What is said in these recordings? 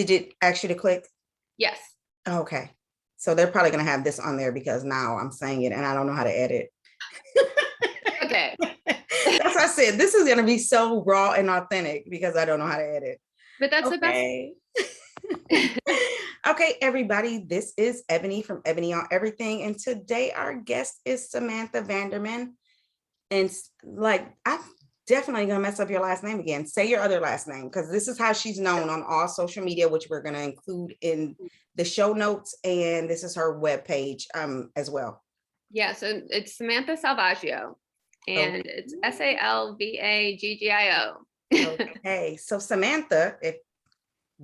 Did it ask you to click? Yes. Okay. So they're probably going to have this on there because now I'm saying it and I don't know how to edit. Okay. That's what I said. This is going to be so raw and authentic because I don't know how to edit. But that's okay. the best. Okay, everybody. This is Ebony from Ebony on Everything. And today our guest is Samantha Vanderman. And like, I'm definitely going to mess up your last name again. Say your other last name, because this is how she's known on all social media, which we're going to include in the show notes. And this is her webpage as well. Yeah, so it's Samantha Salvaggio, and it's Salvaggio. Okay, so Samantha, if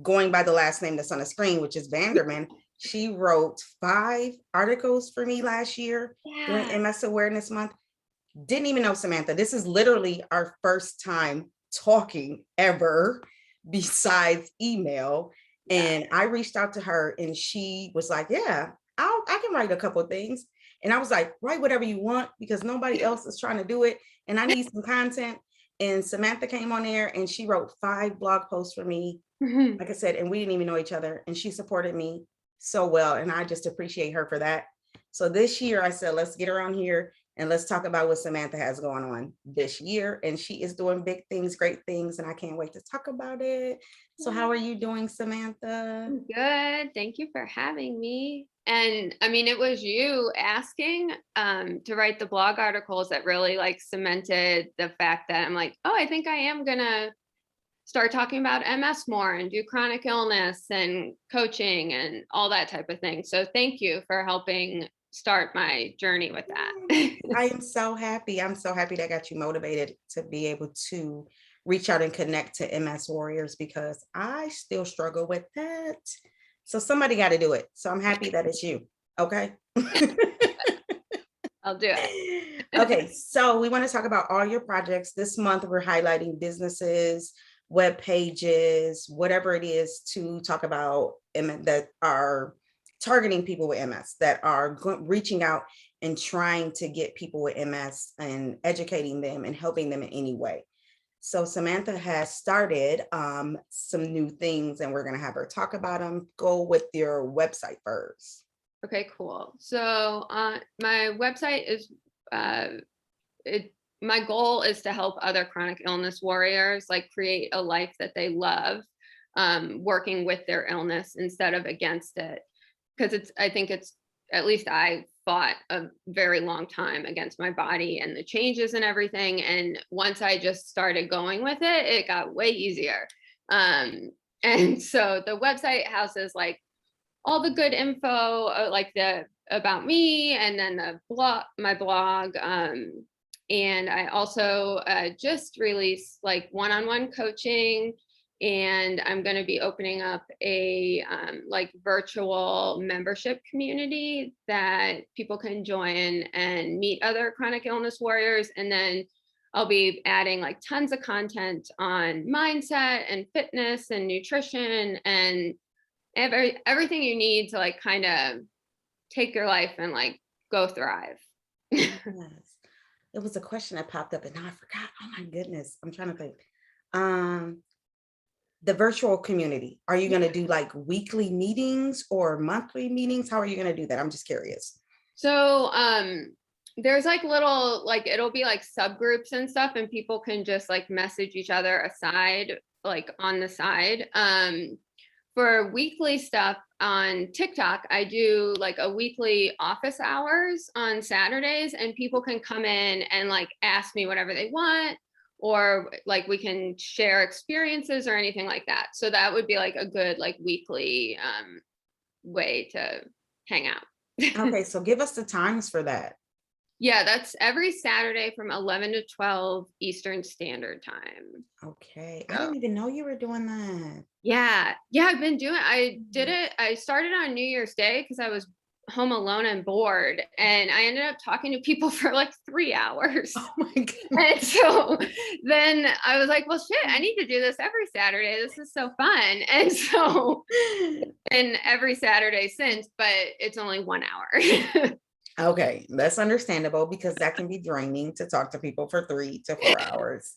going by the last name that's on the screen, which is Vanderman, she wrote 5 articles for me last year during MS Awareness Month. Didn't even know Samantha. This is literally our first time talking ever besides email. And I reached out to her and she was like, yeah, I can write a couple of things. And I was like, write whatever you want because nobody else is trying to do it. And I need some content. And Samantha came on there and she wrote 5 blog posts for me. Like I said, and we didn't even know each other. And she supported me so well. And I just appreciate her for that. So this year I said, let's get her on here and let's talk about what Samantha has going on this year. And she is doing big things, great things, and I can't wait to talk about it. So how are you doing, Samantha? Good. Thank you for having me. And I mean, it was you asking to write the blog articles that really like cemented the fact that I'm like, oh, I think I am gonna start talking about MS more and do chronic illness and coaching and all that type of thing. So thank you for helping start my journey with that. I am so happy. I'm so happy that I got you motivated to be able to reach out and connect to MS warriors because I still struggle with that. So somebody got to do it. So I'm happy that it's you. Okay. I'll do it. Okay. So we want to talk about all your projects. This month, we're highlighting businesses, web pages, whatever it is to talk about that are targeting people with MS, that are reaching out and trying to get people with MS and educating them and helping them in any way. So Samantha has started some new things and we're going to have her talk about them. Go with your website first. Okay, cool. So my website is, my goal is to help other chronic illness warriors like create a life that they love, working with their illness instead of against it. Because I think it's, at least I fought a very long time against my body and the changes and everything. And once I just started going with it, it got way easier. And so the website houses like all the good info, like about me, and then the blog, my blog. And I also just released like one-on-one coaching. And I'm going to be opening up a like virtual membership community that people can join and meet other chronic illness warriors. And then I'll be adding like tons of content on mindset and fitness and nutrition and everything you need to like kind of take your life and like go thrive. Yes. It was a question that popped up and now I forgot. Oh my goodness. I'm trying to think. The virtual community, are you going to do like weekly meetings or monthly meetings? How are you going to do that? I'm just curious. So there's like little, like it'll be like subgroups and stuff and people can just like message each other aside, like on the side. For weekly stuff on TikTok, I do like a weekly office hours on Saturdays and people can come in and like ask me whatever they want, or like we can share experiences or anything like that. So that would be like a good like weekly way to hang out. Okay, so give us the times for that. Yeah, that's every Saturday from 11 to 12 Eastern Standard Time. Okay, I didn't even know you were doing that. Yeah, I've been doing, I did it, I started on New Year's Day because I was home alone and bored, and I ended up talking to people for like 3 hours. Oh my goodness. And so then I was like, well, shit, I need to do this every Saturday. This is so fun. And so, and every Saturday since, but it's only 1 hour. Okay, that's understandable because that can be draining to talk to people for 3 to 4 hours.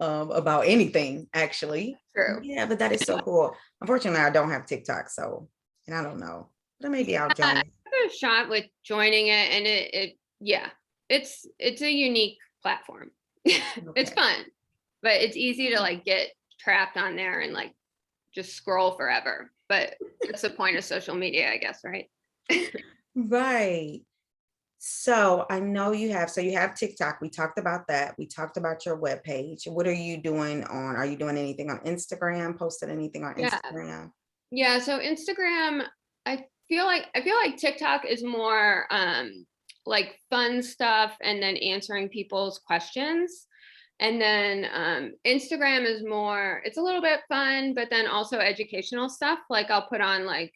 about anything, actually. True. Yeah, but that is so cool. Unfortunately, I don't have TikTok, so, and I don't know, but maybe I'll join I it. took a shot with joining it, and yeah, it's a unique platform. It's Okay. fun, but it's easy to like get trapped on there and like just scroll forever. But that's the point of social media, I guess, right? Right. So I know you have TikTok. We talked about that. We talked about your webpage. What are you doing are you doing anything on Instagram? Posted anything on Yeah. Instagram? Yeah, so Instagram, I feel like TikTok is more like fun stuff and then answering people's questions. And then Instagram is more, it's a little bit fun, but then also educational stuff. Like I'll put on like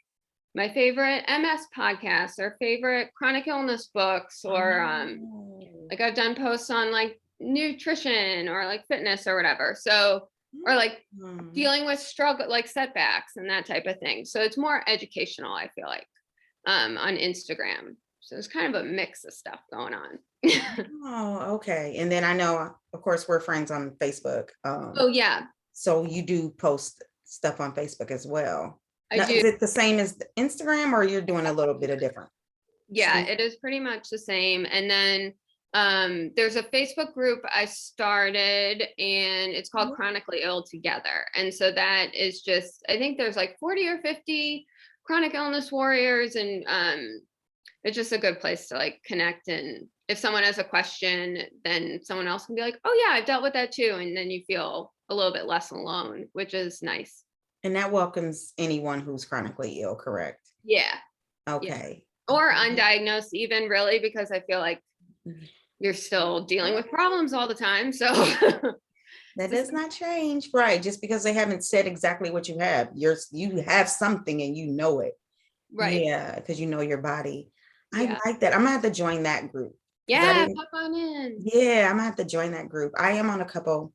my favorite MS podcasts or favorite chronic illness books, or Oh. like I've done posts on like nutrition or like fitness or whatever. So, or like Hmm. dealing with struggle, like setbacks and that type of thing. So it's more educational, I feel like, on Instagram. So it's kind of a mix of stuff going on. Oh, okay. And then I know, of course, we're friends on Facebook. Oh yeah, So you do post stuff on Facebook as well. I Now, do. is it the same as the Instagram, or you're doing a little bit of different? Yeah, Same. it is pretty much the same. And then there's a Facebook group I started, and it's called Chronically Ill Together. And so that is just, I think there's like 40 or 50 chronic illness warriors, and it's just a good place to like connect. And if someone has a question, then someone else can be like, oh yeah, I've dealt with that too. And then you feel a little bit less alone, which is nice. And that welcomes anyone who's chronically ill, correct? Yeah. Yeah. Okay. Or Okay. undiagnosed even, really, because I feel like you're still dealing with problems all the time. So That does not change, right? Just because they haven't said exactly what you have, you have something and you know it. right. Yeah, because you know your body. I Yeah. like that. I'm gonna have to join that group because I Yeah. didn't. Pop on in. Yeah, I'm gonna have to join that group. I am on a couple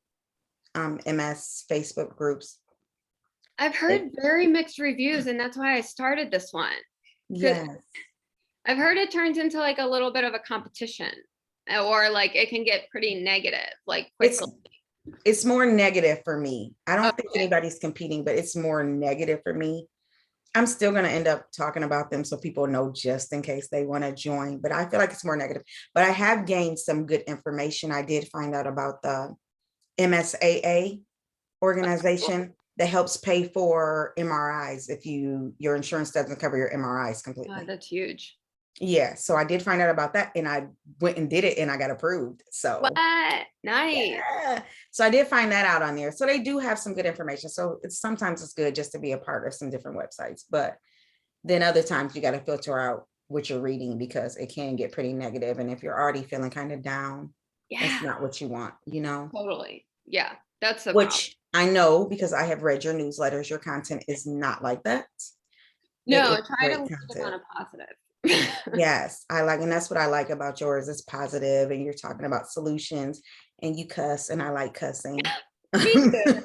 MS Facebook groups. I've It- heard very mixed reviews, and that's why I started this one. Because yes, I've heard it turns into like a little bit of a competition, or like it can get pretty negative, like it's quickly. it's more negative for me. I don't think Okay. anybody's competing, but it's more negative for me. I'm still going to end up talking about them so people know just in case they want to join, but I feel like it's more negative. But I have gained some good information. I did find out about the MSAA organization that helps pay for MRIs if your insurance doesn't cover your MRIs completely. That's huge. Yeah, so I did find out about that and I went and did it and I got approved. What? So Nice. yeah. So I did find that out on there. So they do have some good information. So sometimes it's good just to be a part of some different websites, but then other times you got to filter out what you're reading because it can get pretty negative. And if you're already feeling kind of down, that's Yeah. not what you want, Totally. Yeah. That's the problem. which I know because I have read your newsletters. Your content is not like that. It No, is try to great leave it on content. a positive. Yes, I like, and that's what I like about yours. It's positive, and you're talking about solutions, and you cuss, and I like cussing. Me too.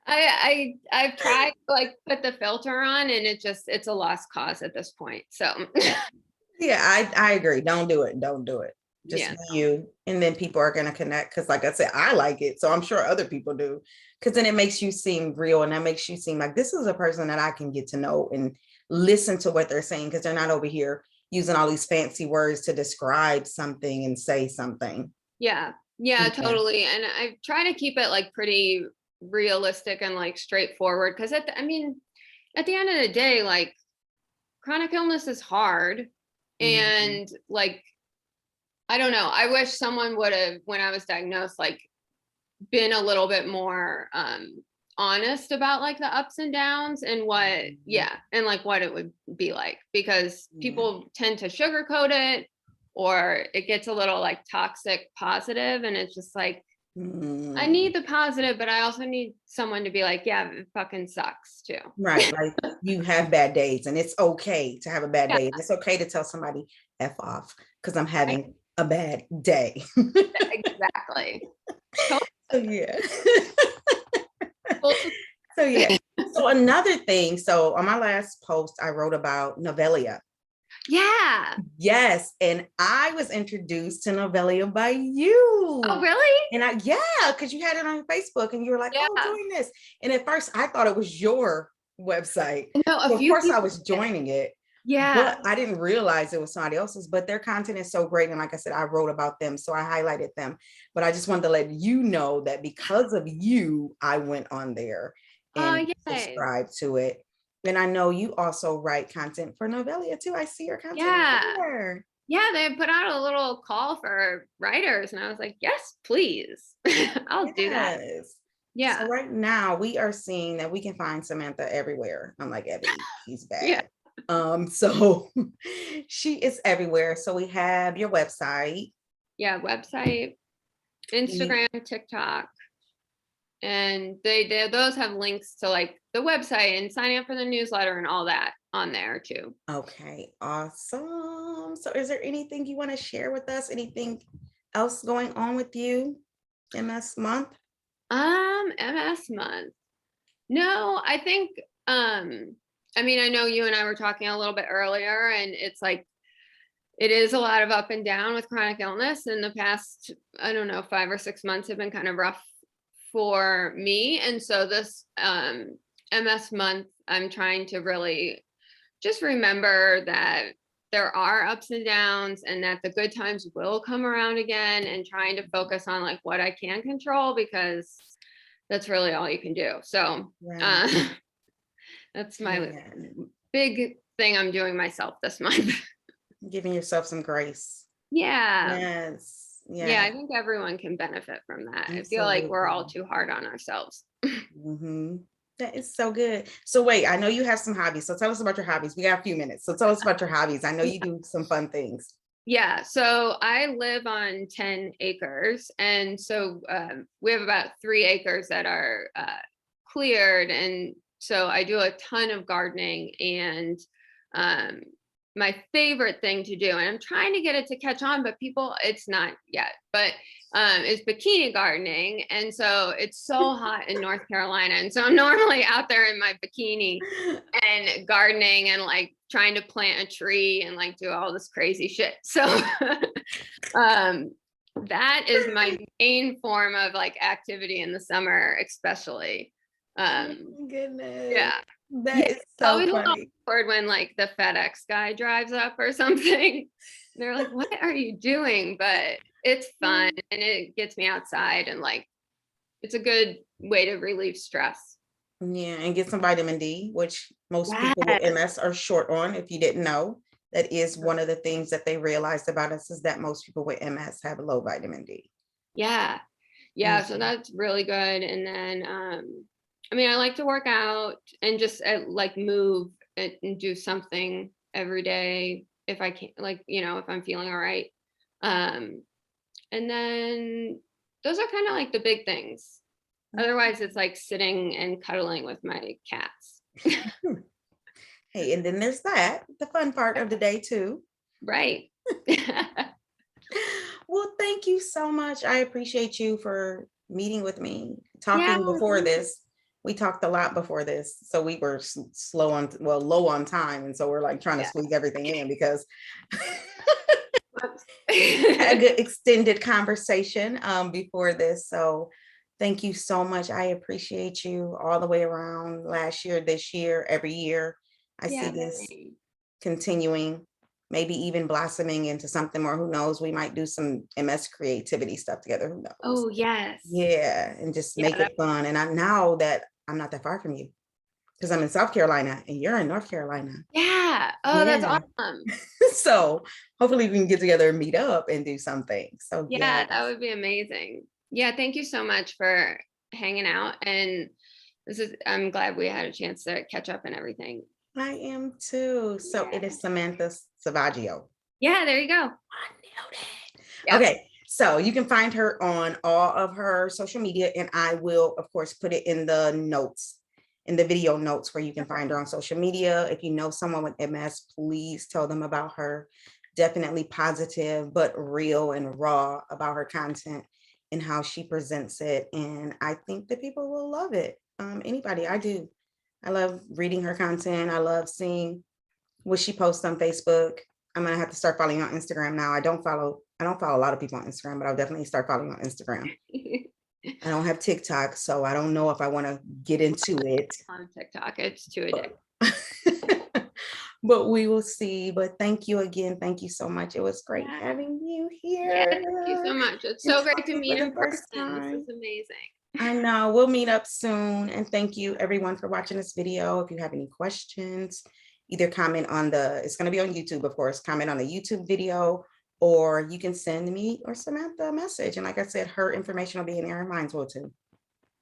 I've tried to like put the filter on, and it's a lost cause at this point. So Yeah, I agree. Don't do it. Don't do it. Just yeah. be you, and then people are gonna connect. Because, like I said, I like it, so I'm sure other people do. Because then it makes you seem real, and that makes you seem like this is a person that I can get to know and listen to what they're saying. Because they're not over here using all these fancy words to describe something and say something. Yeah. Yeah, Yeah. totally. And I try to keep it like pretty realistic and like straightforward, because I mean, at the end of the day, like chronic illness is hard, Mhm. and like I don't know. I wish someone would have, when I was diagnosed, like been a little bit more honest about like the ups and downs and what, Mhm. yeah, and like what it would be like, because Yeah. people tend to sugarcoat it, or it gets a little like toxic positive, and it's just like I Mm. need the positive, but I also need someone to be like, yeah, it fucking sucks too. Right. Like you have bad days, and it's okay to have a bad Yeah, day. It's okay to tell somebody F off because I'm right. having a bad day. Exactly. So yeah. Totally. So yeah. So another thing, so on my last post, I wrote about Novelia. Yeah. Yes. And I was introduced to Novelia by you. Oh, really? And yeah, because you had it on your Facebook and you were like, oh, Yeah. join this. And at first I thought it was your website. No, a So of few course I people was did. joining it, Yeah. but I didn't realize it was somebody else's, but their content is so great. And like I said, I wrote about them. So I highlighted them, but I just wanted to let you know that because of you, I went on there Oh, and yay. subscribed to it. And I know you also write content for Novelia too. I see your content Yeah. there. Yeah, they put out a little call for writers, and I was like, yes, please. I'll do that. Yes. So Yeah. right now we are seeing that we can find Samantha everywhere. Unlike Ebony, she's Yeah. bad. So she is everywhere. So we have your website. Yeah. Website, We Instagram, TikTok. And those have links to like the website and signing up for the newsletter and all that on there too. okay, awesome. So is there anything you want to share with us? Anything else going on with you MS month? MS month. No, I think I mean, I know you and I were talking a little bit earlier, and it's like it is a lot of up and down with chronic illness. In the past, I don't know, 5 or 6 months have been kind of rough for me. And so this MS month, I'm trying to really just remember that there are ups and downs and that the good times will come around again, and trying to focus on like what I can control, because that's really all you can do. So Right. uh, that's my Yeah. big thing I'm doing myself this month. Giving yourself some grace. Yeah. Yes. Yeah, Yeah. I think everyone can benefit from that. I feel like we're all Absolutely. too hard on ourselves. Hmm. That is so good. So wait, I know you have some hobbies. So tell us about your hobbies. We got a few minutes. So tell us about your hobbies. I know you do some fun things. Yeah, so I live on 10 acres. And so we have about 3 acres that are cleared. And so I do a ton of gardening. And um, my favorite thing to do, and I'm trying to get it to catch on, but people, it's not yet, but is bikini gardening. And so it's so hot in North Carolina. And so I'm normally out there in my bikini and gardening and like trying to plant a tree and like do all this crazy shit. So um that is my main form of like activity in the summer, especially. Oh Um my goodness. yeah. Yeah, That is it's so always a little funny. awkward when like the FedEx guy drives up or something. They're like, what are you doing? But it's fun and it gets me outside, and like it's a good way to relieve stress. Yeah, and get some vitamin D, which most people with Yes. MS are short on. If you didn't know, that is one of the things that they realized about us is that most people with MS have low vitamin D. Yeah. Yeah, so Mhm. that's really good. And then I mean, I like to work out and just like move and do something every day if I can, like, if I'm feeling all right. Um and then those are kind of like the big things. Otherwise, it's like sitting and cuddling with my cats. Hey, and then there's that, the fun part of the day too. Right. Well, thank you so much. I appreciate you for meeting with me, Yeah. talking before this. We talked a lot before this, so we were low on time, and so we're like trying to squeeze everything in because had a Yeah. good extended conversation before this. So thank you so much. I appreciate you all the way around last year, this year, every year. I see Yeah. this continuing, maybe even blossoming into something more. Who knows? We might do some MS creativity stuff together. Who knows? Oh, yes. Yeah, and just Yeah. make it fun. And I now that I'm not that far from you because I'm in South Carolina and you're in North Carolina. Yeah. Oh, that's Yeah. awesome. So hopefully we can get together and meet up and do something. So Yeah, that yes, would be amazing. Yeah, thank you so much for hanging out. And I'm glad we had a chance to catch up and everything. I am too. So it Yeah. is Samantha Salvaggio. Yeah, there you go. I nailed it. Yep. Okay, so you can find her on all of her social media, and I will, of course, put it in the notes, in the video notes where you can find her on social media. If you know someone with MS, please tell them about her. Definitely positive, but real and raw about her content and how she presents it. And I think that people will love it. Anybody, I do. I love reading her content. I love seeing what she posts on Facebook. I'm gonna have to start following you on Instagram now. I don't follow a lot of people on Instagram, but I'll definitely start following you on Instagram. I don't have TikTok, so I don't know if I want to get into it. On TikTok, it's too addictive. But we will see. But thank you again. Thank you so much. It was great Yeah. having you Yeah, here. thank you so much. It's and so great to talking meet for in the first person. This time. is amazing. I know. We'll meet up soon. And thank you everyone for watching this video. If you have any questions, either comment on it's going to be on YouTube, of course, comment on the YouTube video, or you can send me or Samantha a message. And like I said, her information will be in there and mine will too,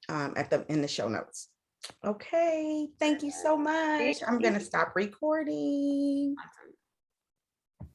in the show notes. Okay. Thank you so much. I'm going to stop recording.